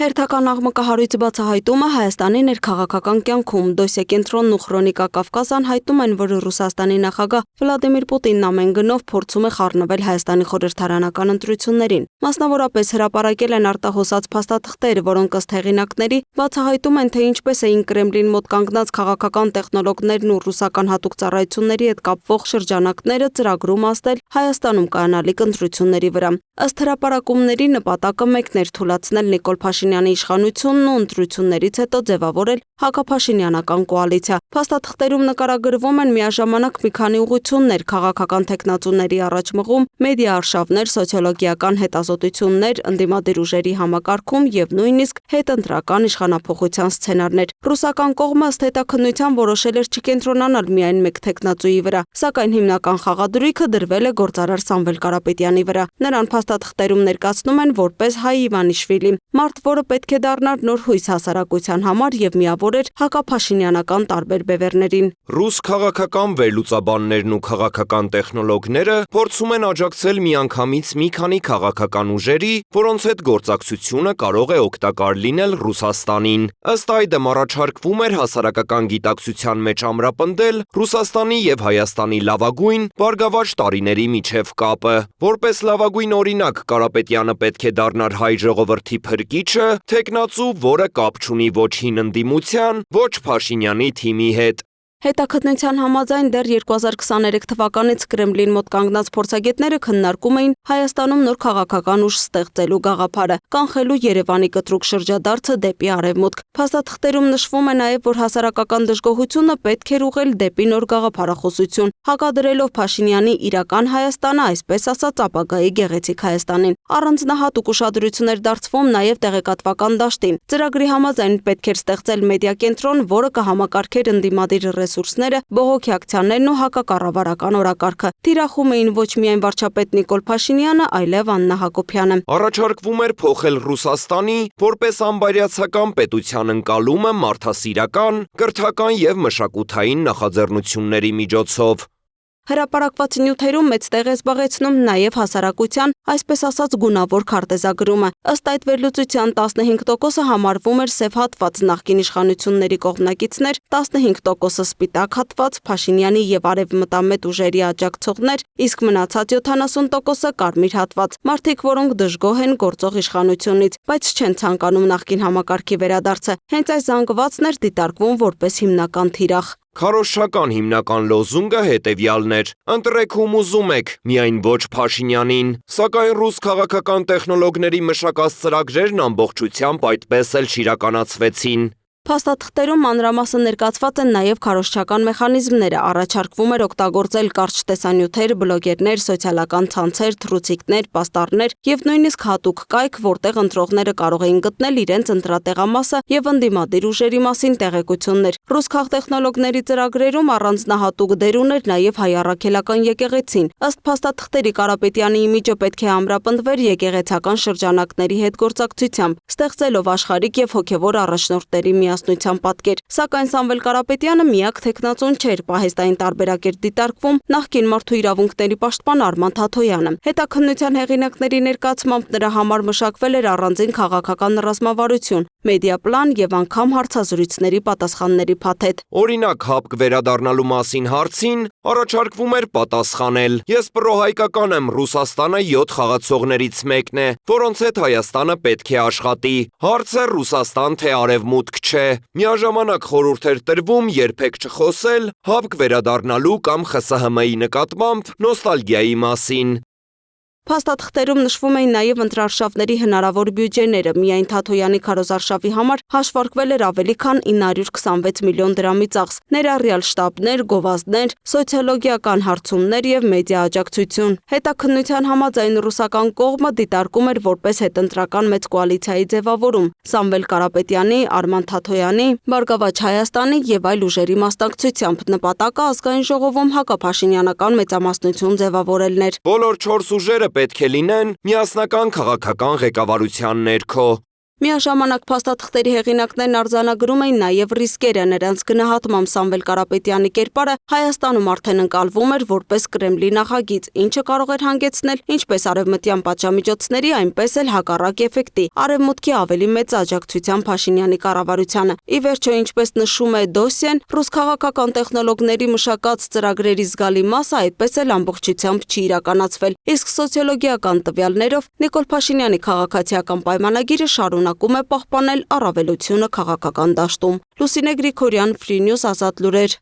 Հերթական աղմկահարույց բացահայտումը Հայաստանի ներքաղաքական կյանքում Դոսիե կենտրոնն ու Խրոնիկա Կավկասյան հայտնում են, որ Ռուսաստանի նախագահ Վլադիմիր Պուտինն ամեն գնով փորձում է խառնվել Հայաստանի խորհրդարանական ընտրություններին։ Մասնավորապես հրապարակել են արտահոսած փաստաթղթեր, որոնք ըստ հեղինակների բացահայտում են, թե ինչպես էին Կրեմլին մոտ կանգնած քաղաքական տեխնոլոգներն ու ռուսական հատուկ ծառայությունների հետ կապվող շրջանակները ծրագրում ասել Հայաստանում կայանալիք ընտրությունների վրա։ Ըստ հրապարակումների նպատակը մեկն էր թույլատրել Նիկոլ Փաշինյանի իշխանությունն ու ընտրություններից հետո ձևավորել հակափաշինյանական կոալիցիա։ Փաստաթղթերում նկարագրվում են միաժամանակ մի քանի ուղղություններ՝ քաղաքական թեկնածուների առաջմղում, մեդիա արշավներ, սոցիոլոգիական հետազոտություններ, ընդդիմադիր ուժերի համակարգում եւ նույնիսկ հետընտրական իշխանափոխության սցենարներ։ Ռուսական կողմը ըստ հետաքննության որոշել էր չկենտրոնանալ միայն մեկ թեկնածուի վրա, սակայն հիմնական խաղադրույքը դրվել է գործարար Սամվել Կարապետյանի վրա։ Նրան փաստաթղթերում ներկայացնում են որպես Հայ Իվանիշվիլի, մարդ, որը պետք է դառնար նոր հույս հասարակության համար եւ միավորեր հակափաշինյանական տարբեր բևեռներին։ Ռուս քաղաքական վերլուծաբաններն ու քաղաքական տեխնոլոգները փորձում են աջակցել միանգամից մի քանի քաղաքական ուժերի, որոնց հետ գործակցությունը կարող է օգտակար լինել Ռուսաստանին։ Ըստ այդմ առաջարկվում էր հասարակական գիտակցության մեջ ամրապնդել Ռուսաստանի եւ Հայաստանի լավագույն բարգավաճ տարիների միջև կապը։ Որպես լավագույն օրինակ Կարապետյանը պետք է դառնար հայ ժողովրդի փրկիչը, թեկնածու, որը կապ չունի ոչ հին ընդդիմության, ոչ Փաշինյանի թիմի հետ։ Հետաքննության համաձայն դեռ 2023 թվականից Կրեմլին մոտ կանգնած փորձագետները քննարկում էին Հայաստանում նոր քաղաքական ուժ ստեղծելու գաղափարը, կանխելու Երևանի կտրուկ շրջադարձը դեպի արևմուտք։ Փաստաթղթերում նշվում է նաև, որ հասարակական դժգոհությունը պետք էր ուղղել դեպի նոր գաղափարախոսություն, հակադրելով Փաշինյանի իրական Հայաստանը, այսպես ասած, ապագայի գեղեցիկ Հայաստանին։ Առանձնահատուկ ուշադրություն էր դարձվում նաև տեղեկատվական դաշտին։ Ծրագրի համաձայն պետք էր ստեղծել մեդիա կենտրոն, որը կհամակարգեր ընդդիմադիր ռեսուրսները, բողոքի ակցիաներն ու հակակառավարական օրակարգը։ Թիրախում էին ոչ միայն վարչապետ Նիկոլ Փաշինյանը, այլև Աննա Հակոբյանը։ Առաջարկվում էր փոխել Ռուսաստանի որպես անբարյացակամ պետության ընկալումը մարդասիրական, կրթական եւ մշակութային նախաձեռնությունների միջոցով։ Հրապարակված նյութերում մեծ տեղ է զբաղեցնում նաև հասարակության, այսպես ասած, գունավոր քարտեզագրումը։ Ըստ այդ վերլուծության 15%-ը համարվում էր սև հատված նախկին իշխանությունների կողմնակիցներ, 15%-ը սպիտակ հատված Փաշինյանի եւ արևմտամետ ուժերի աջակցողներ, իսկ մնացած 70%-ը կարմիր հատված, մարդիկ, որոնք դժգոհ են գործող իշխանությունից, բայց չեն ցանկանում նախկին համակարգի վերադարձը։ Հենց այս զանգվածն էր դիտարկվում որպես հիմնական թիրախ։ Քարոզչական հիմնական լոզունգը հետևյալն էր. ընտրեք ում ուզում եք, միայն ոչ Փաշինյանին, սակայն ռուս քաղաքական տեխնոլոգների մշակած ծրագրերն ամբողջությամբ այդպես էլ չիրականացվեցին։ Փաստաթղթերում մանրամասն ներկայացված են նաև քարոզչական մեխանիզմները, առաջարկվում էր օգտագործել կարճ տեսանյութեր, բլոգերներ, սոցիալական ցանցեր, թռուցիկներ, պաստառներ եւ նույնիսկ հատուկ կայք, որտեղ ընտրողները կարող էին գտնել իրենց ընտրատեղամասը եւ ընդդիմադիր ուժերի մասին տեղեկություններ։ Ռուս քաղտեխնոլոգների ծրագրերում առանձնահատուկ դեր ուներ նաև հայ առաքելական եկեղեցին։ Ըստ փաստաթղթերի Կարապետյանի իմիջը պետք է ամրապնդվեր եկեղեցական շրջանակների հետ գործակցությամբ, ստեղծելով աշխարհիկ եւ հոգեվոր առաջնորդների միասնության պատկեր, սակայն Սամվել Կարապետյանը միակ թեկնածուն չէր, պահեստային տարբերակ էր դիտարկվում նախկին մարդու իրավունքների պաշտպան Արման Թաթոյանը։ Հետաքննության հեղինակների ներկայացմամբ նրա համար մշակվել էր առանձին քաղաքական ռազմավարություն, մեդիա պլան եւ անգամ հարցազրույցների պատասխանների փաթեթ։ Օրինակ, ՀԱՊԿ վերադառնալու մասին հարցին առաջարկվում էր պատասխանել. ես պրոհայկական եմ, Ռուսաստանը 7 խաղացողներից մեկն է, որոնց հետ Հայաստանը պետք է աշխատի։ Հարցը Ռուսաստան թե արևմուտք չէ։ Միաժամանակ խորհուրդ էր տրվում երբեք չխոսել ՀԱՊԿ վերադառնալու կամ ԽՍՀՄ-ի նկատմամբ նոստալգիայի մասին։ Փաստաթղթերում նշվում էին նաև ընտրարշավների հնարավոր բյուջեները, միայն Թաթոյանի քարոզարշավի համար հաշվարկվել էր ավելի քան 926 միլիոն դրամի ծախս, ներառյալ շտաբներ, գովազդներ, սոցիոլոգիական հարցումներ եւ մեդիա աջակցություն։ Հետաքննության համաձայն ռուսական կողմը դիտարկում էր որպես հետընտրական մեծ կոալիցիայի ձևավորում Սամվել Կարապետյանի, Արման Թաթոյանի, Բարգավաճ Հայաստանի եւ այլ ուժերի մասնակցությամբ։ Նպատակը ազգային ժողովում հակափաշինյանական մեծամասնություն ձևավորելն էր։ Բոլոր 4 ուժերը պետք է լինեն միասնական քաղաքական ղեկավարության ներքո։ Միաժամանակ փաստաթղթերի հեղինակներն արձանագրում էին նաև ռիսկերը, նրանց գնահատմամբ Սամվել Կարապետյանի կերպարը Հայաստանում արդեն ընկալվում էր որպես Կրեմլի նախագիծ, ինչը կարող էր հանգեցնել ինչպես արևմտյան պատժամիջոցների, այնպես էլ հակառակ էֆեկտի, արևմուտքի ավելի մեծ աջակցության Փաշինյանի կառավարությանը։ Ի վերջո, ինչպես նշում է դոսիեն, ռուս քաղաքական տեխնոլոգների մշակած ծրագրերի զգալի մասը այդպես էլ ամբողջությամբ չի իրականացվել, իսկ սոցիոլոգիական տվյալներով Նիկոլ Փաշինյանի քաղաքացիական պայմանագիրը շարունակում է պահպանել առավելությունը քաղաքական դաշտում։ Լուսինե Գրիգորյան, Free News, Ազատ լուրեր։